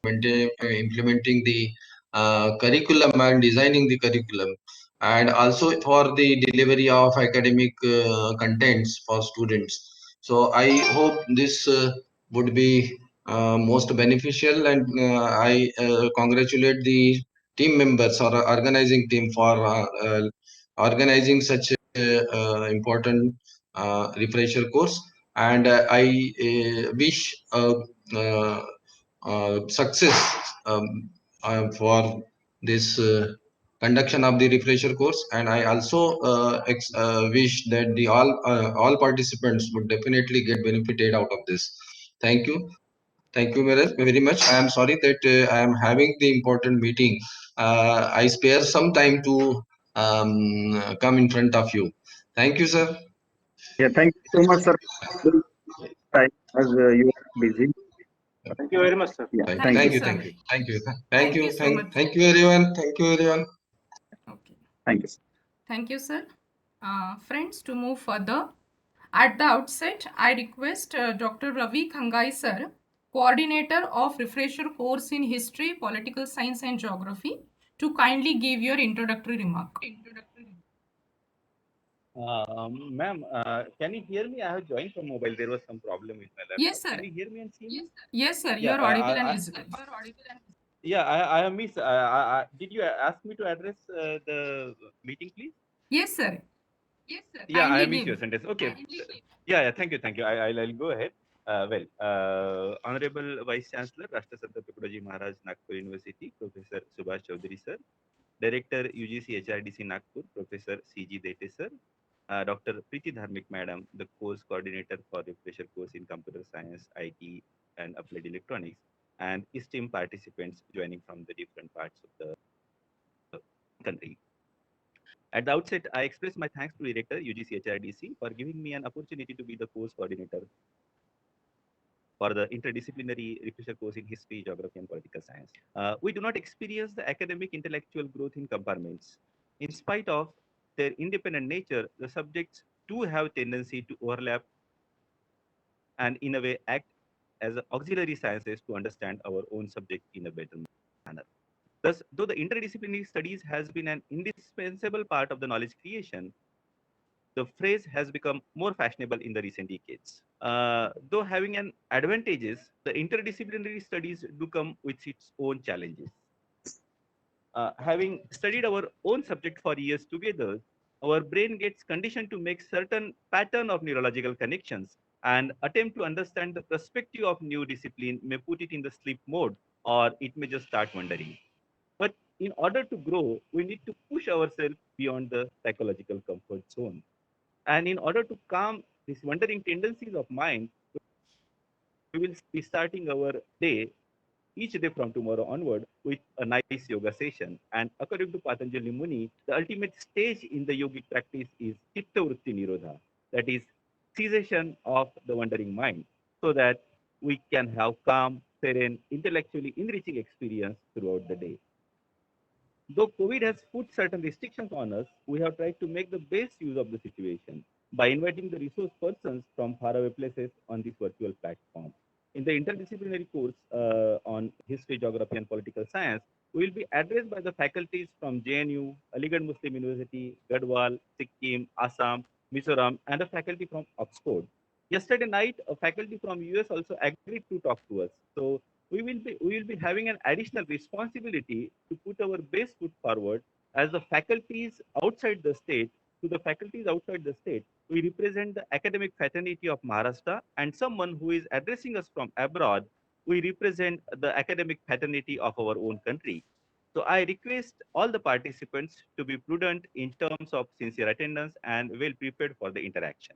implementing the curriculum and designing the curriculum, and also for the delivery of academic contents for students. So I hope this would be most beneficial, and I congratulate the team members or organizing team for organizing such a important refresher course. And I wish uh, success for this conduction of the refresher course. And I also wish that the all participants would definitely get benefited out of this. Thank you. Thank you very much. I am sorry that I am having the important meeting. I spare some time to come in front of you. Thank you, sir. Yeah, thank you so much, sir. Time as you are busy. Thank you very much, sir. Yeah, Thank you, thank you, thank you, thank you, thank you, everyone. Thank you, everyone. Okay. Thank you. Thank you, sir. Friends, to move further, at the outset, I request Dr. Ravi Khangai, sir, coordinator of refresher course in History, Political Science and Geography, to kindly give your introductory remark. Ma'am, can you hear me? I have joined from mobile. There was some problem with my laptop. Yes, sir. Can you hear me and see me? Yes, sir. Yeah, You are audible and visible. Yeah, I am miss. Did you ask me to address the meeting, please? Yes, sir. Yeah, I Kindly miss give. your sentence. Okay. Yeah, thank you. I'll go ahead. Honorable Vice Chancellor, Rashtrasanta Tukadoji Maharaj, Nagpur University, Professor Subhash Chaudhary, sir. Director, UGC HRDC Nagpur, Professor C.G. Dete, sir. Dr. Preeti Dharmik, Madam, the course coordinator for refresher course in Computer Science, IT, and Applied Electronics, and esteemed participants joining from the different parts of the country. At the outset, I express my thanks to Director, UGC HRDC, for giving me an opportunity to be the course coordinator for the interdisciplinary refresher course in History, Geography, and Political Science. We do not experience the academic intellectual growth in compartments. In spite of their independent nature, the subjects do have tendency to overlap and in a way act as auxiliary sciences to understand our own subject in a better manner. Thus, though the interdisciplinary studies has been an indispensable part of the knowledge creation, the phrase has become more fashionable in the recent decades. Though having an advantages, the interdisciplinary studies do come with its own challenges. Having studied our own subject for years together, our brain gets conditioned to make certain pattern of neurological connections, and attempt to understand the perspective of new discipline may put it in the sleep mode, or it may just start wondering. But in order to grow, we need to push ourselves beyond the psychological comfort zone. And in order to calm these wandering tendencies of mind, we will be starting our day, each day from tomorrow onward, with a nice yoga session. And according to Patanjali Muni, the ultimate stage in the yogic practice is Chitta Vritti Nirodha, that is, cessation of the wandering mind, so that we can have calm, serene, intellectually enriching experience throughout the day. Though COVID has put certain restrictions on us, we have tried to make the best use of the situation by inviting the resource persons from faraway places on this virtual platform. In the interdisciplinary course on History, Geography, and Political Science, we will be addressed by the faculties from JNU, Aligarh Muslim University, Gadwal, Sikkim, Assam, Mizoram, and a faculty from Oxford. Yesterday night, a faculty from US also agreed to talk to us. So we will be having an additional responsibility to put our best foot forward as the faculties outside the state. To the faculties outside the state, we represent the academic fraternity of Maharashtra, and someone who is addressing us from abroad, we represent the academic fraternity of our own country. So I request all the participants to be prudent in terms of sincere attendance and well prepared for the interaction.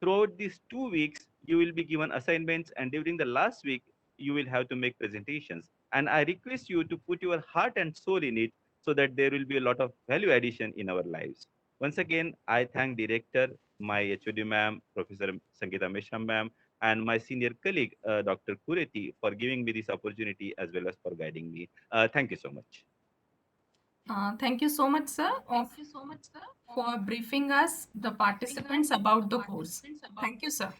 Throughout these 2 weeks, you will be given assignments, and during the last week, you will have to make presentations. And I request you to put your heart and soul in it, so that there will be a lot of value addition in our lives. Once again, I thank Director, my HOD ma'am, Professor Sangeeta Meshram ma'am, and my senior colleague, Dr. Kureti, for giving me this opportunity as well as for guiding me. Thank you so much. Thank you so much, sir, for briefing us, the participants, about the course. Thank you, sir.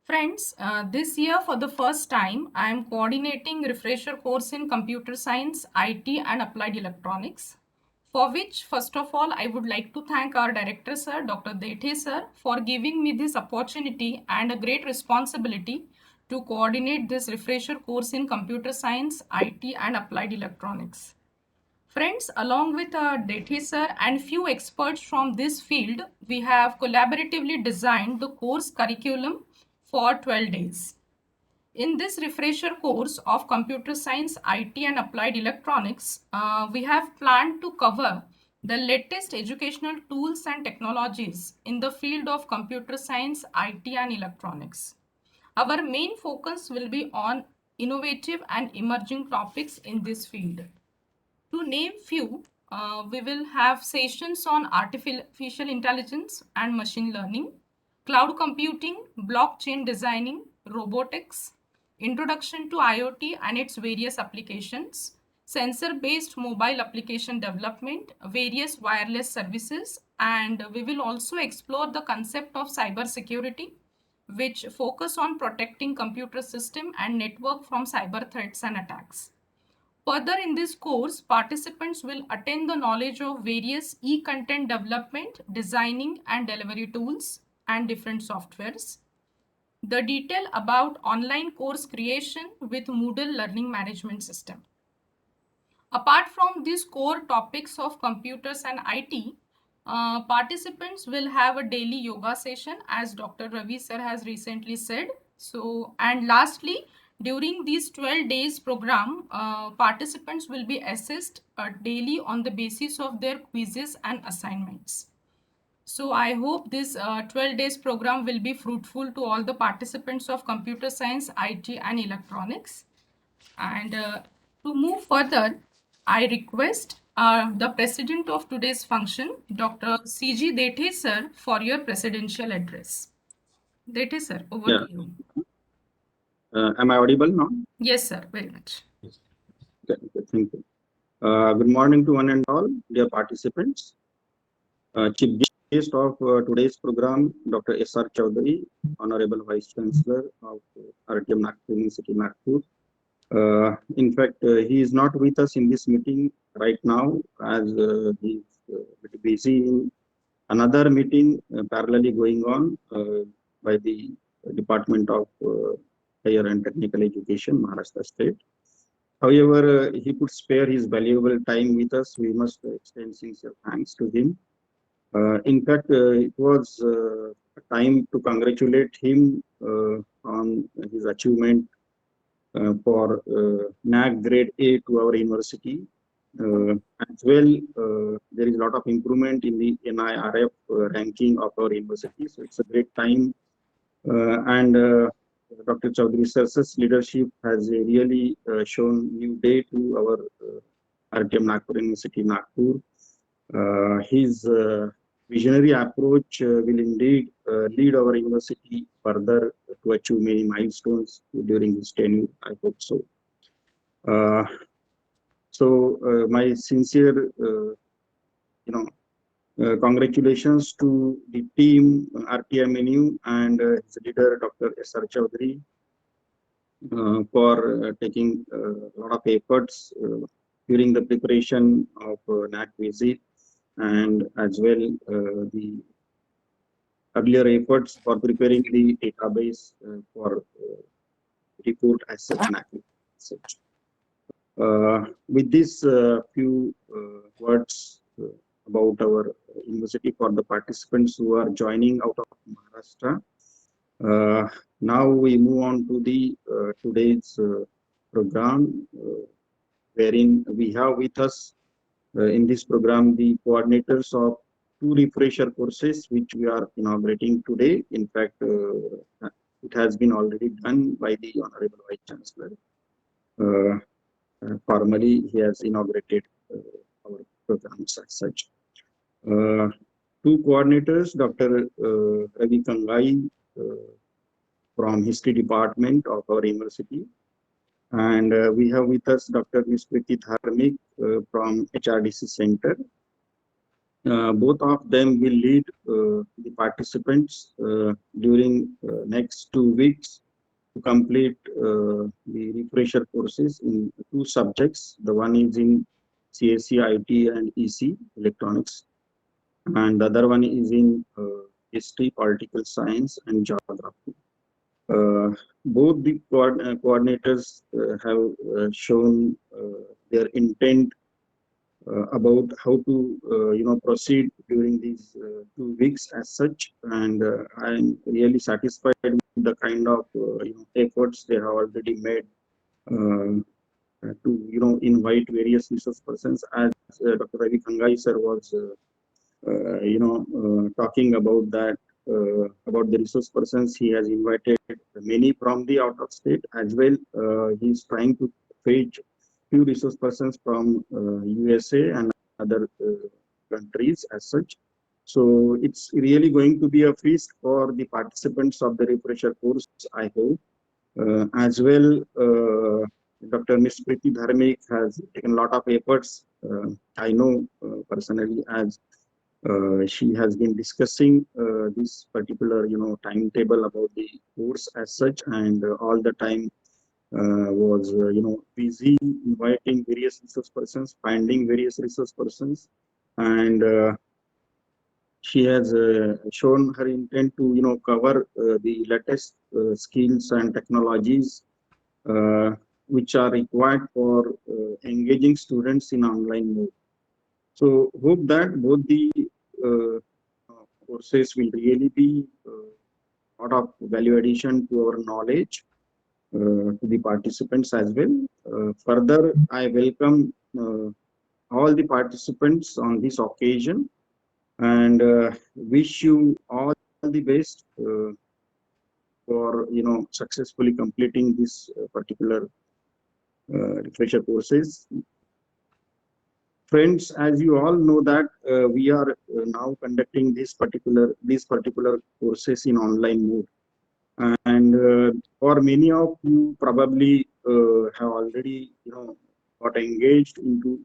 Friends, this year for the first time, I am coordinating refresher course in computer science, IT and applied electronics. For which, first of all, I would like to thank our director sir, Dr. Dethe sir, for giving me this opportunity and a great responsibility to coordinate this refresher course in computer science, IT and applied electronics. Friends, along with Dethe sir and few experts from this field, we have collaboratively designed the course curriculum for 12 days. In this refresher course of Computer Science, IT and Applied Electronics, we have planned to cover the latest educational tools and technologies in the field of computer science, IT and electronics. Our main focus will be on innovative and emerging topics in this field. To name few, we will have sessions on artificial intelligence and machine learning, cloud computing, blockchain designing, robotics, introduction to IoT and its various applications, sensor-based mobile application development, various wireless services, and we will also explore the concept of cybersecurity, which focus on protecting computer system and network from cyber threats and attacks. Further, in this course, participants will attain the knowledge of various e-content development, designing and delivery tools and different softwares. The detail about online course creation with Moodle learning management system. Apart from these core topics of computers and IT, participants will have a daily yoga session as Dr. Ravi sir has recently said. So, and lastly, during these 12 days program, participants will be assessed daily on the basis of their quizzes and assignments. So I hope this 12 days program will be fruitful to all the participants of computer science, IT and electronics. And to move further, I request the president of today's function, Dr. C.G. Dethe sir, for your presidential address. Dethe sir, over to you. Am I audible now? Yes, sir, very much. Okay, thank you. Good morning to one and all, dear participants. Chief guest of today's program, Dr. S.R. Chaudhary, Honorable Vice Chancellor of RTM University Nagpur. In fact, he is not with us in this meeting right now as he is very busy in another meeting parallelly going on by the Department of Higher and Technical Education, Maharashtra State. However, he could spare his valuable time with us. We must extend sincere thanks to him. In fact, it was a time to congratulate him on his achievement for NAC grade A to our university. As well, there is a lot of improvement in the NIRF ranking of our university. So it's a great time. And Dr. Chaudhary sir's leadership has really shown new day to our RTM Nagpur University Nagpur. His visionary approach will indeed lead our university further to achieve many milestones during his tenure. I hope so. My sincere, congratulations to the team RTMNU and his leader Dr. S.R. Chaudhary for taking a lot of efforts during the preparation of NAC visit, and as well the earlier efforts for preparing the database for report as such. With this few words about our university for the participants who are joining out of Maharashtra. Now we move on to the today's program, wherein we have with us in this program the coordinators of two refresher courses which we are inaugurating today. In fact, it has been already done by the Honorable Vice Chancellor. Formally, he has inaugurated our programs as such. Two coordinators, Dr. Ravi Kangai from History Department of our university, and we have with us Dr. Ms. Priti Dharmik from HRDC Center. Both of them will lead the participants during next 2 weeks to complete the refresher courses in 2 subjects. The one is in CSC, IT and EC, electronics, and the other one is in history, political science and geography. Both the coordinators have shown their intent about how to proceed during these 2 weeks as such, and I'm really satisfied with the kind of efforts they have already made to invite various resource persons, as Dr. Ravi Kangai sir was talking about that, about the resource persons. He has invited many from the out of state as well. He's trying to fetch few resource persons from USA and other countries as such. So it's really going to be a feast for the participants of the refresher course, I hope. As well, Dr. Ms. Priti Dharmik has taken a lot of efforts. I know personally, as she has been discussing this particular timetable about the course as such, and all the time was busy inviting various resource persons, finding various resource persons, and she has shown her intent to cover the latest skills and technologies which are required for engaging students in online mode. So hope that both the courses will really be a lot of value addition to our knowledge to the participants as well. Further, I welcome all the participants on this occasion and wish you all the best for successfully completing this particular refresher courses. Friends, as you all know that we are now conducting these particular courses in online mode, and for many of you probably have already got engaged into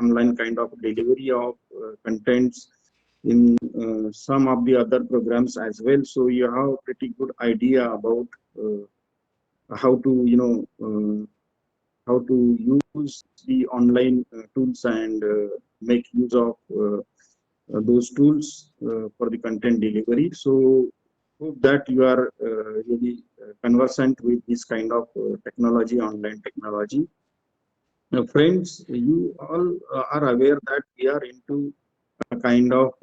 online kind of delivery of contents in some of the other programs as well. So you have a pretty good idea about how to how to use the online tools and make use of those tools for the content delivery. So hope that you are really conversant with this kind of technology, online technology. Friends, you all are aware that we are into a kind of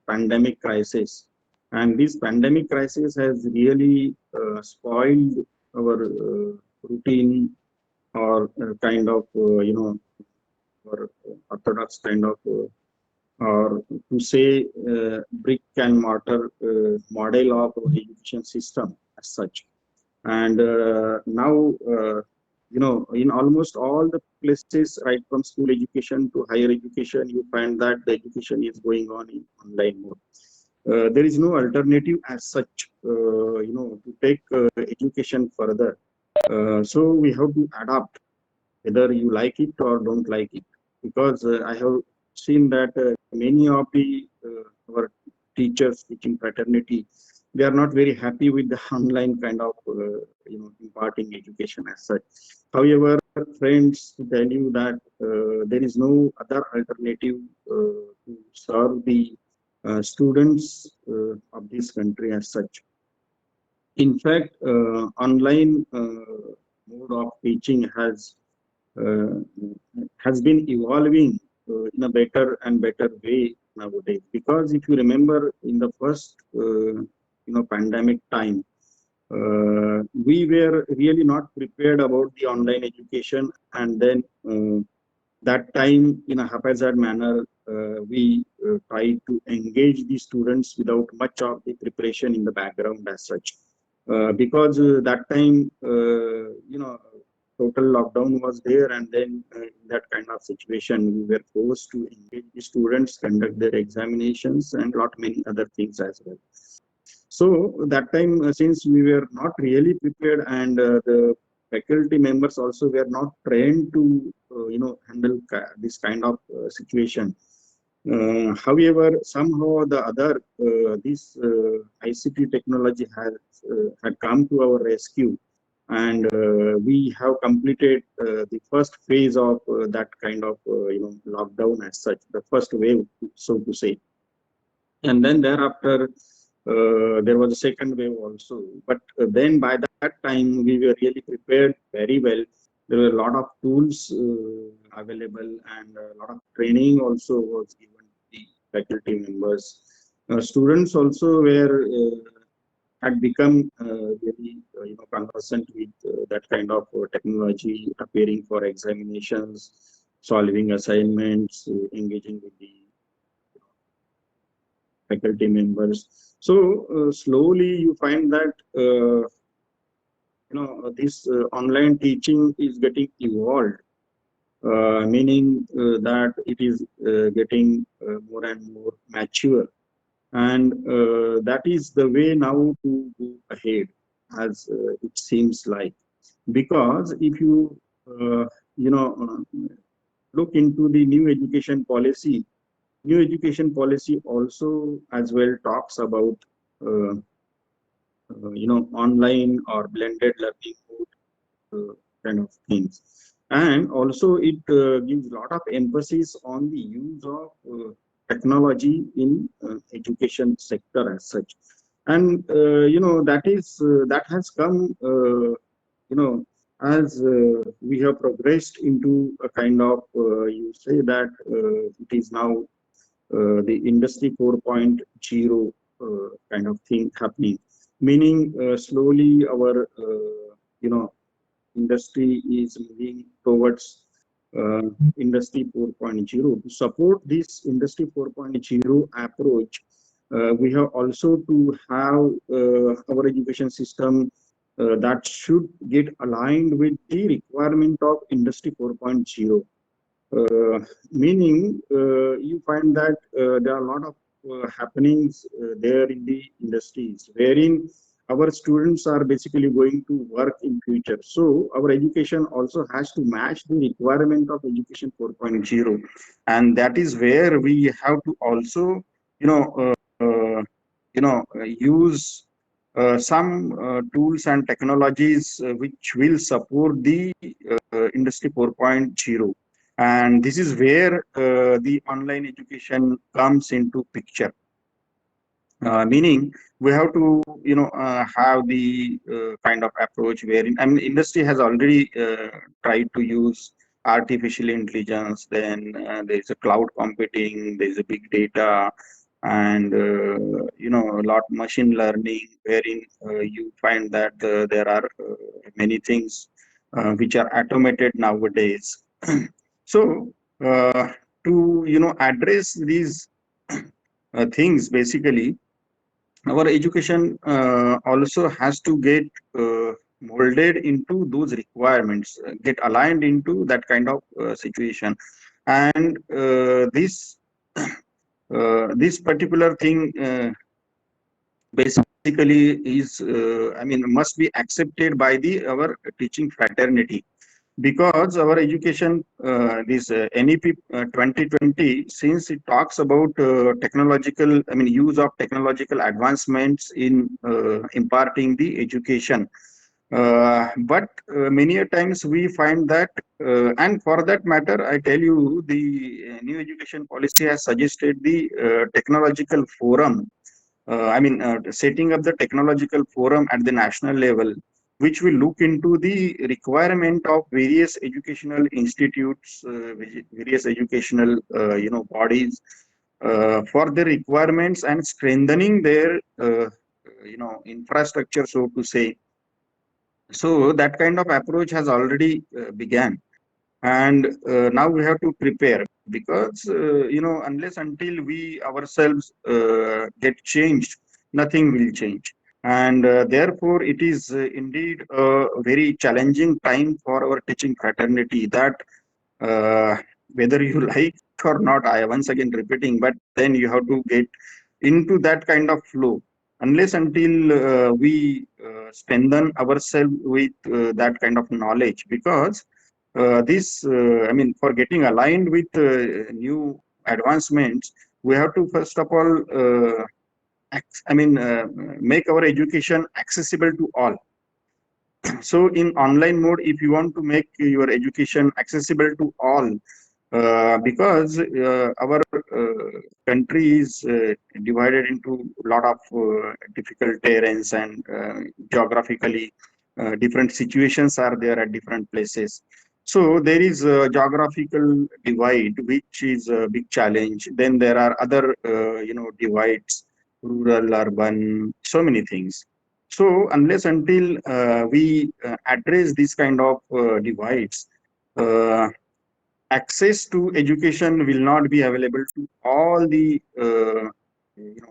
pandemic crisis, and this pandemic crisis has really spoiled our routine or kind of or orthodox kind of or to say brick and mortar model of our education system as such. And now in almost all the places, right from school education to higher education, you find that the education is going on in online mode. There is no alternative as such to take education further. So we have to adapt, whether you like it or don't like it, because I have seen that many of the our teachers teaching fraternity, they are not very happy with the online kind of imparting education as such. However, friends, to tell you that there is no other alternative to serve the students of this country as such. In fact, online mode of teaching has been evolving in a better and better way nowadays. Because if you remember, in the first pandemic time, we were really not prepared about the online education, and then that time, in a haphazard manner, we tried to engage the students without much of the preparation in the background as such. Because that time, total lockdown was there, and then in that kind of situation, we were forced to engage the students, conduct their examinations, and lot many other things as well. So that time, since we were not really prepared, and the faculty members also were not trained to handle this kind of situation, However, somehow the other this ICT technology has had come to our rescue, and we have completed the first phase of that kind of lockdown as such, the first wave, so to say. And then thereafter, there was a second wave also. But then by that time, we were really prepared very well. There were a lot of tools available, and a lot of training also was given to the faculty members. Students also were had become very conversant with that kind of technology, appearing for examinations, solving assignments, engaging with the faculty members. So slowly you find that this online teaching is getting evolved, meaning that it is getting more and more mature, and that is the way now to go ahead, as it seems like. Because if you look into the new education policy, also as well talks about online or blended learning mode kind of things, and also it gives a lot of emphasis on the use of technology in education sector as such. And that has come as we have progressed into a kind of you say that it is now the industry 4.0 kind of thing happening, meaning slowly our industry is moving towards industry 4.0. To support this industry 4.0 approach, we have also to have our education system that should get aligned with the requirement of industry 4.0. Meaning you find that there are a lot of happenings there in the industries, wherein our students are basically going to work in future. So our education also has to match the requirement of education 4.0, and that is where we have to also use some tools and technologies which will support the industry 4.0. And this is where the online education comes into picture. Meaning we have to have the kind of approach wherein, I mean, industry has already tried to use artificial intelligence. Then there is a cloud computing, there is a big data, and a lot machine learning, wherein you find that there are many things which are automated nowadays. So to address these things, basically our education also has to get molded into those requirements, get aligned into that kind of situation. And this particular thing basically is must be accepted by our teaching fraternity, because our education, this NEP 2020, since it talks about technological, use of technological advancements in imparting the education. But many a times we find that, and for that matter, I tell you, the new education policy has suggested the technological forum. Setting up the technological forum at the national level, which will look into the requirement of various educational institutes, various educational bodies, for the requirements and strengthening their infrastructure, so to say. So that kind of approach has already began, and now we have to prepare, because unless until we ourselves get changed, nothing will change. And therefore it is indeed a very challenging time for our teaching fraternity, that uh, whether you like or not, I once again repeating, but then you have to get into that kind of flow. Unless until we strengthen ourselves with that kind of knowledge, because this for getting aligned with new advancements, we have to first of all, make our education accessible to all. So in online mode, if you want to make your education accessible to all, because our country is divided into a lot of difficult terrains, and geographically different situations are there at different places. So there is a geographical divide, which is a big challenge. Then there are other divides, rural, urban, so many things. So unless until we address these kind of divides, uh, access to education will not be available to all the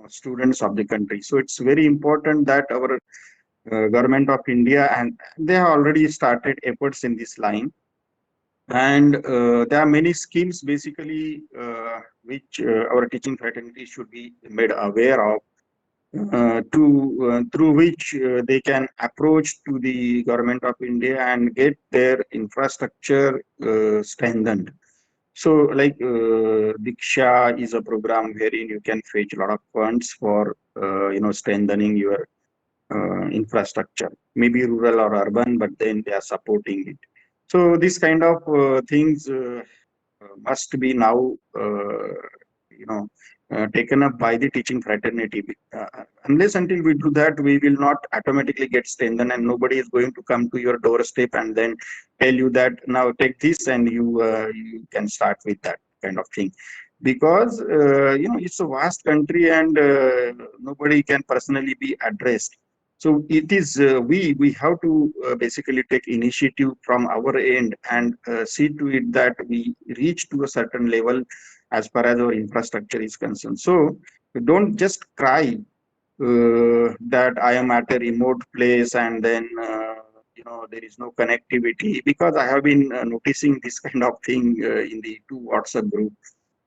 students of the country. So it's very important that our government of India, and they have already started efforts in this line. And there are many schemes basically which our teaching fraternity should be made aware of, through which they can approach to the government of India and get their infrastructure strengthened. So like Diksha is a program wherein you can fetch a lot of funds for strengthening your infrastructure, maybe rural or urban, but then they are supporting it. So this kind of things must be now taken up by the teaching fraternity. Unless until we do that, we will not automatically get strengthened, and nobody is going to come to your doorstep and then tell you that now take this and you can start with that kind of thing. Because it's a vast country, and nobody can personally be addressed. So it is we have to basically take initiative from our end, and see to it that we reach to a certain level as far as our infrastructure is concerned. So don't just cry that I am at a remote place, and then there is no connectivity. Because I have been noticing this kind of thing in the two WhatsApp group,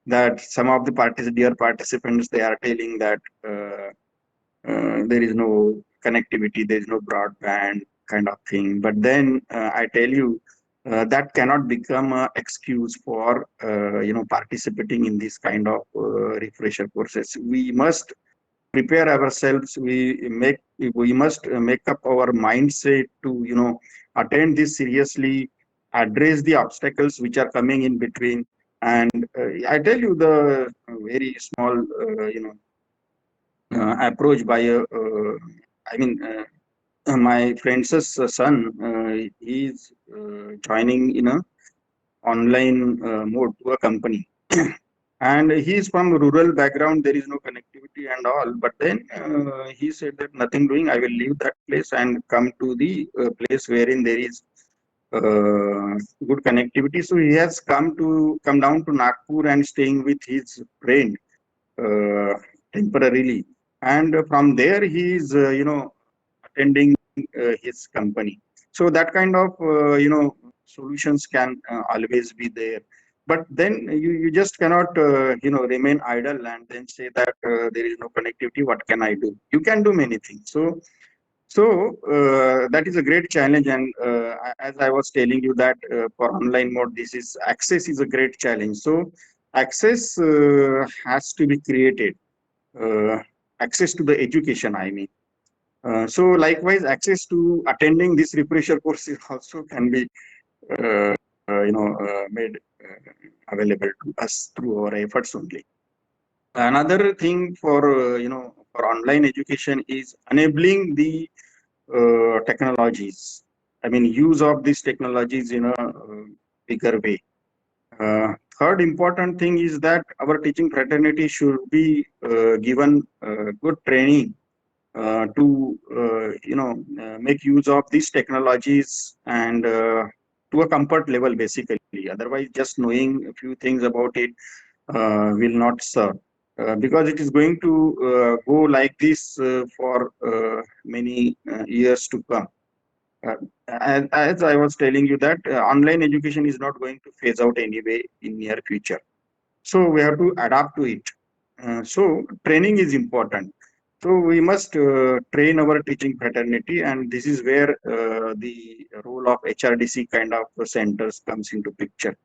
that some of the dear participants, they are telling that there is no connectivity, there is no broadband kind of thing. But then I tell you, that cannot become an excuse for participating in this kind of refresher courses. We must prepare ourselves. We must make up our mindset to attend this seriously, address the obstacles which are coming in between. And I tell you the very small approach by my friend's son. He is joining in a online mode to a company. And he is from rural background, there is no connectivity and all. But then he said that nothing doing, I will leave that place and come to the place wherein there is good connectivity. So he has come down to Nagpur and staying with his friend temporarily. And from there he is attending his company. So that kind of solutions can always be there. But then you just cannot remain idle and then say that there is no connectivity, what can I do? You can do many things. So that is a great challenge. And as I was telling you that for online mode, this is access is a great challenge. So access has to be created. Access to the education, I mean. So likewise, access to attending this refresher courses also can be made available to us through our efforts only. Another thing for for online education is enabling the technologies. I mean, use of these technologies in a bigger way. Third important thing is that our teaching fraternity should be given good training to make use of these technologies, and to a comfort level basically. Otherwise, just knowing a few things about it will not serve, because it is going to go like this for many years to come. As I was telling you that online education is not going to phase out anyway in near future. So we have to adapt to it. So training is important. So we must train our teaching fraternity, and this is where the role of HRDC kind of centers comes into picture.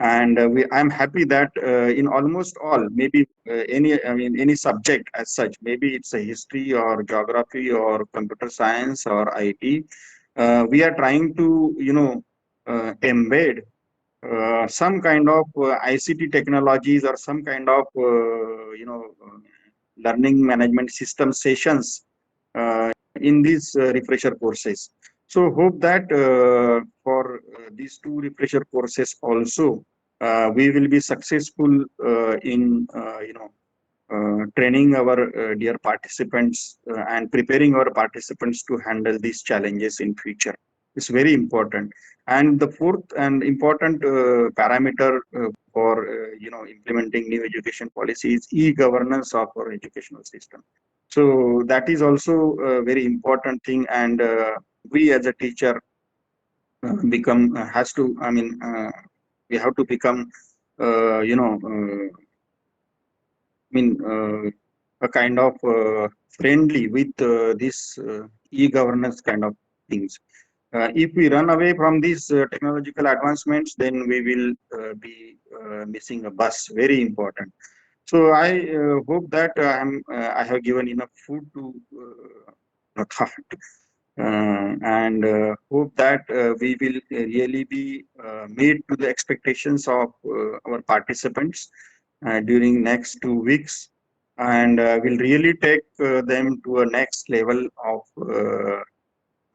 And I'm happy that in almost all, maybe any subject as such, maybe it's a history or geography or computer science or IT, we are trying to, embed some kind of ICT technologies or some kind of, learning management system sessions in these refresher courses. So hope that for these two refresher courses also, we will be successful in, training our dear participants and preparing our participants to handle these challenges in future. It's very important. And the fourth and important parameter for implementing new education policy is e-governance of our educational system. So that is also a very important thing, and we as a teacher become has to. I mean, we have to become, a kind of friendly with this e-governance kind of things. If we run away from these technological advancements, then we will be missing a bus. Very important. So I hope that I have given enough food to thought, and hope that we will really be meet to the expectations of our participants during next 2 weeks, and will really take them to a next level of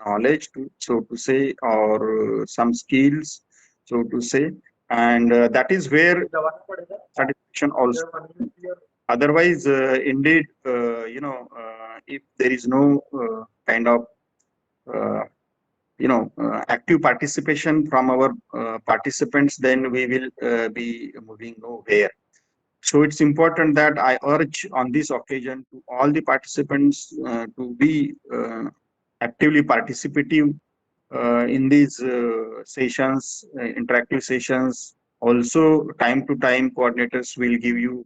knowledge, so to say, or some skills, so to say, and that is where satisfaction also. Otherwise, indeed, if there is no kind of uh, active participation from our participants, then we will be moving nowhere. So it's important that I urge on this occasion to all the participants to be actively participative in these sessions, interactive sessions. Also, time to time, coordinators will give you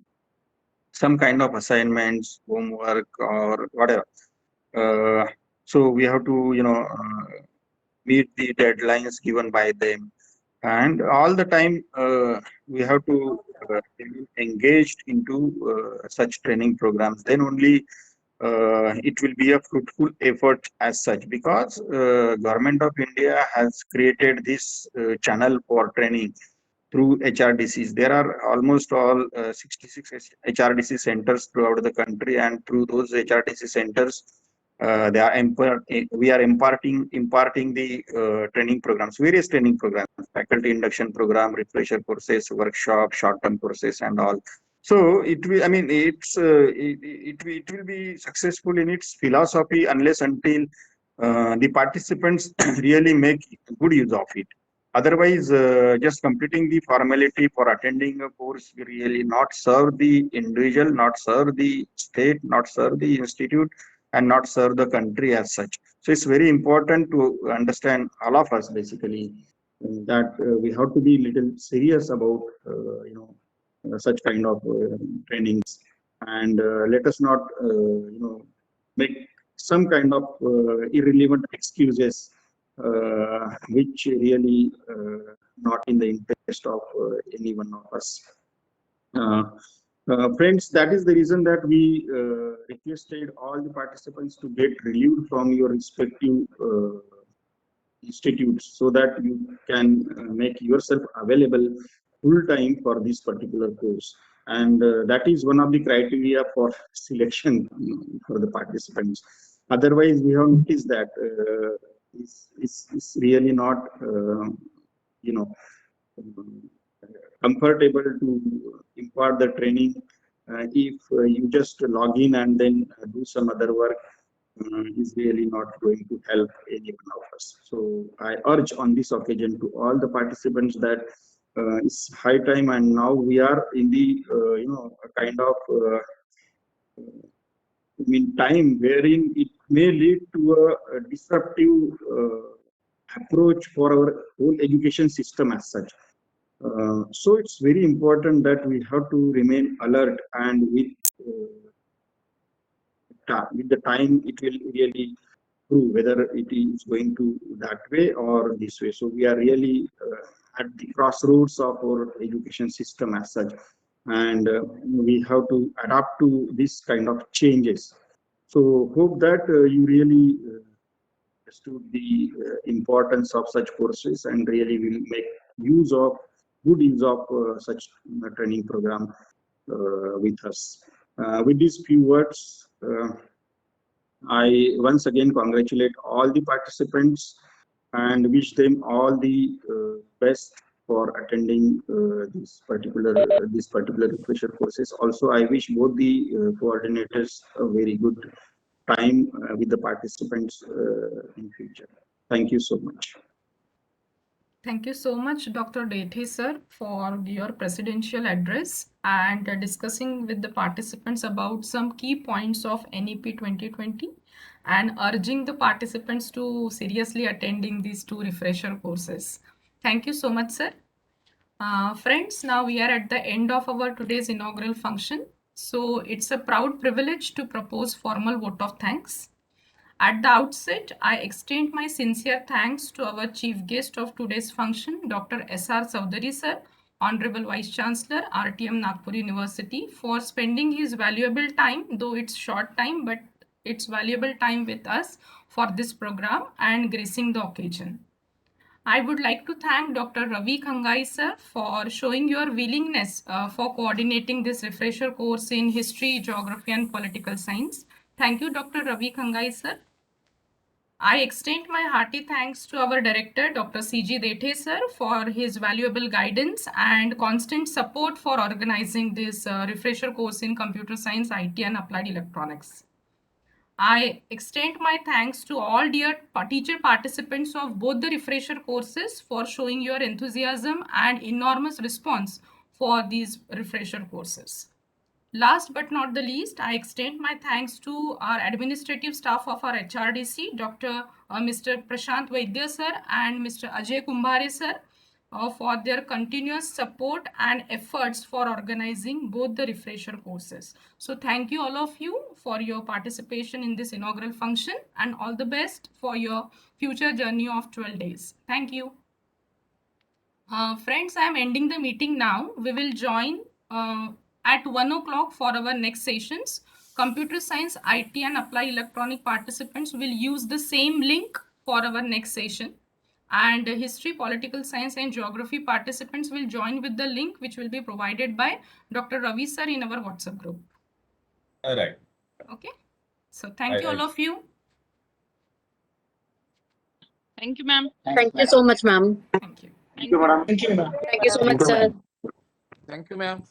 some kind of assignments, homework, or whatever. Uh, so we have to, meet the deadlines given by them, and all the time we have to be engaged into such training programs. Then only it will be a fruitful effort as such, because government of India has created this channel for training through HRDCs. There are almost all 66 HRDC centers throughout the country, and through those HRDC centers, we are imparting the training programs, various training programs, faculty induction program, refresher courses, workshop, short-term courses, and all. So it will. I mean, it will be successful in its philosophy unless until the participants really make good use of it. Otherwise, just completing the formality for attending a course will really not serve the individual, not serve the state, not serve the institute, and not serve the country as such. So it's very important to understand, all of us basically, that we have to be little serious about such kind of trainings, and let us not make some kind of irrelevant excuses which really not in the interest of any one of us. Friends, that is the reason that we requested all the participants to get relieved from your respective institutes, so that you can make yourself available full time for this particular course. And that is one of the criteria for selection for the participants. Otherwise, we have noticed that it's really not, you know, comfortable to impart the training if you just log in and then do some other work. Is really not going to help any one of us. So I urge on this occasion to all the participants that it's high time, and now we are in the a kind of time wherein it may lead to a disruptive approach for our whole education system as such. So it's very important that we have to remain alert, and with the time it will really prove whether it is going to that way or this way. So we are really at the crossroads of our education system as such, and we have to adapt to this kind of changes. So hope that you really understood the importance of such courses and really will make good use of such training program with us. With these few words, I once again congratulate all the participants and wish them all the best for attending this particular refresher courses. Also, I wish both the coordinators a very good time with the participants in future. Thank you so much. Thank you so much, Dr. Dethe, sir, for your presidential address and discussing with the participants about some key points of NEP 2020 and urging the participants to seriously attending these 2 refresher courses. Thank you so much, sir. Friends, now we are at the end of our today's inaugural function. So it's a proud privilege to propose formal vote of thanks. At the outset, I extend my sincere thanks to our chief guest of today's function, Dr. S.R. Chowdhury sir, Honorable Vice Chancellor, RTM Nagpur University, for spending his valuable time, though it's short time, but it's valuable time with us for this program and gracing the occasion. I would like to thank Dr. Ravi Khangai sir for showing your willingness for coordinating this refresher course in History, Geography and Political Science. Thank you, Dr. Ravi Khangai sir. I extend my hearty thanks to our director, Dr. C.G. Dethe sir, for his valuable guidance and constant support for organizing this refresher course in Computer Science, IT and Applied Electronics. I extend my thanks to all dear teacher participants of both the refresher courses for showing your enthusiasm and enormous response for these refresher courses. Last but not the least, I extend my thanks to our administrative staff of our HRDC, Mr. Prashant Vaidya sir and Mr. Ajay Kumbhare sir, for their continuous support and efforts for organizing both the refresher courses. So thank you all of you for your participation in this inaugural function and all the best for your future journey of 12 days. Thank you. Friends, I am ending the meeting now. We will join at 1 o'clock for our next sessions. Computer Science, IT and Applied Electronic participants will use the same link for our next session. And History, Political Science and Geography participants will join with the link which will be provided by Dr. Ravi sir in our WhatsApp group. All right. Okay. So thank you all of you. Thank you, ma'am. Thank you so much, ma'am. Thank you. Thank you, madam. Thank you so much, sir. Thank you, ma'am.